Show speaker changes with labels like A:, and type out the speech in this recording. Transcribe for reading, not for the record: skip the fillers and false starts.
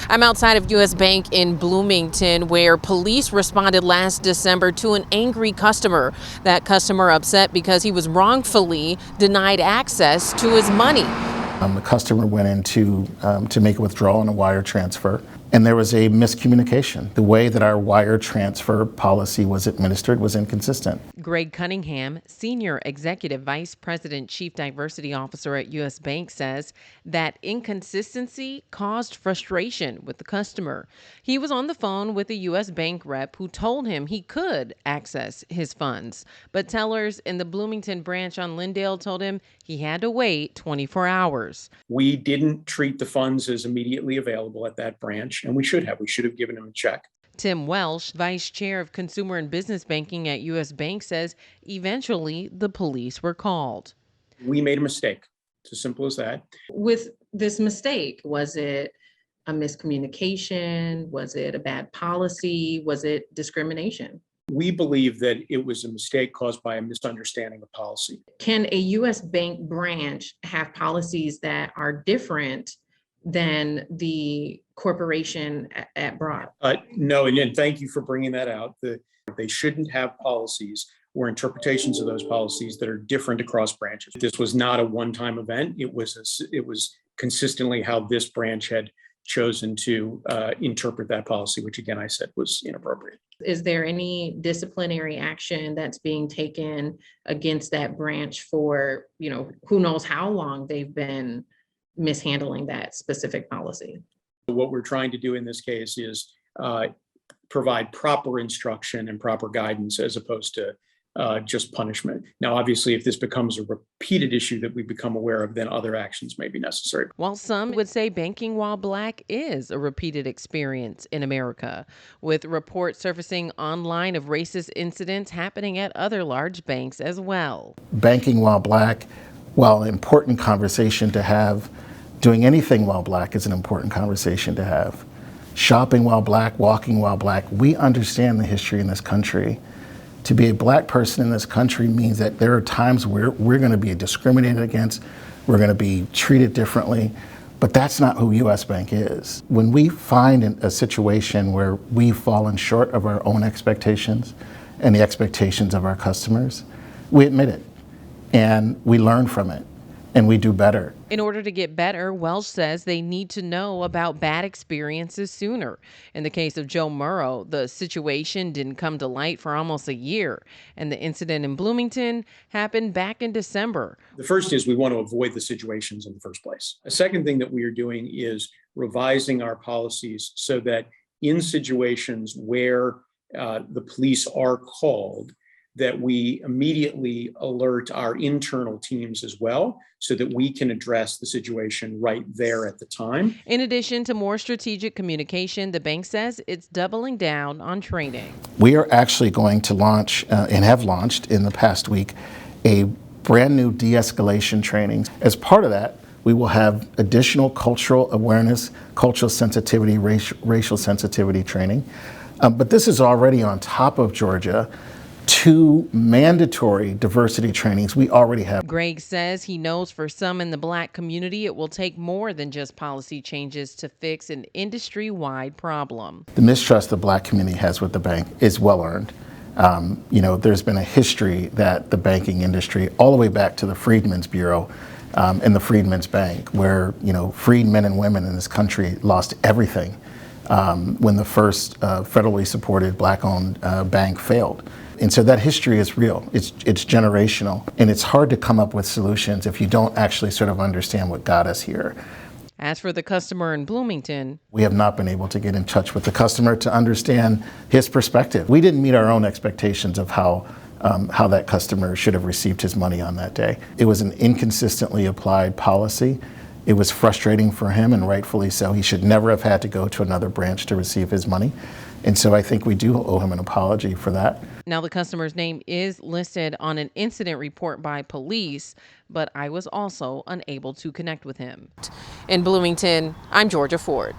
A: I'm outside of U.S. Bank in Bloomington, where police responded last December to an angry customer. That customer upset because he was wrongfully denied access to his money.
B: The customer went in to make a withdrawal on a wire transfer, and there was a miscommunication. The way that our wire transfer policy was administered was inconsistent.
A: Greg Cunningham, Senior Executive Vice President, Chief Diversity Officer at U.S. Bank, says that inconsistency caused frustration with the customer. He was on the phone with a U.S. Bank rep who told him he could access his funds, but tellers in the Bloomington branch on Lyndale told him he had to wait 24 hours.
C: We didn't treat the funds as immediately available at that branch, and we should have. We should have given him a check.
A: Tim Welsh, Vice Chair of Consumer and Business Banking at U.S. Bank, says eventually the police were called.
C: We made a mistake. It's as simple as that.
D: With this mistake, was it a miscommunication? Was it a bad policy? Was it discrimination?
C: We believe that it was a mistake caused by a misunderstanding of policy.
D: Can a U.S. Bank branch have policies that are different than the corporation at Broad?
C: No, and thank you for bringing that out. They shouldn't have policies or interpretations of those policies that are different across branches. This was not a one-time event. It was consistently how this branch had chosen to interpret that policy, which again, I said was inappropriate.
D: Is there any disciplinary action that's being taken against that branch for, who knows how long they've been mishandling that specific policy?
C: What we're trying to do in this case is provide proper instruction and proper guidance as opposed to just punishment. Now, obviously, if this becomes a repeated issue that we become aware of, then other actions may be necessary.
A: While some would say banking while black is a repeated experience in America, with reports surfacing online of racist incidents happening at other large banks as well.
B: Banking while black, while an important conversation to have, doing anything while black is an important conversation to have. Shopping while black, walking while black, we understand the history in this country. To be a black person in this country means that there are times where we're going to be discriminated against, we're going to be treated differently, but that's not who U.S. Bank is. When we find a situation where we've fallen short of our own expectations and the expectations of our customers, we admit it and we learn from it and we do better.
A: In order to get better, Welsh says they need to know about bad experiences sooner. In the case of Joe Murrow, the situation didn't come to light for almost a year, and the incident in Bloomington happened back in December.
C: The first is we want to avoid the situations in the first place. A second thing that we are doing is revising our policies so that in situations where the police are called, that we immediately alert our internal teams as well so that we can address the situation right there at the time.
A: In addition to more strategic communication, the bank says it's doubling down on training.
B: We are actually going to launch and have launched in the past week a brand new de-escalation training. As part of that, we will have additional cultural awareness, cultural sensitivity, racial sensitivity training. But this is already on top of Georgia. 2 mandatory diversity trainings we already have.
A: Greg says he knows for some in the black community it will take more than just policy changes to fix an industry-wide problem.
B: The mistrust the black community has with the bank is well earned. There's been a history that the banking industry, all the way back to the Freedmen's Bureau and the Freedmen's Bank, where freed men and women in this country lost everything when the first federally supported black-owned bank failed. And so that history is real, it's generational, and it's hard to come up with solutions if you don't actually sort of understand what got us here.
A: As for the customer in Bloomington,
B: we have not been able to get in touch with the customer to understand his perspective. We didn't meet our own expectations of how that customer should have received his money on that day. It was an inconsistently applied policy. It was frustrating for him, and rightfully so. He should never have had to go to another branch to receive his money. And so I think we do owe him an apology for that.
A: Now, the customer's name is listed on an incident report by police, but I was also unable to connect with him. In Bloomington, I'm Georgia Ford.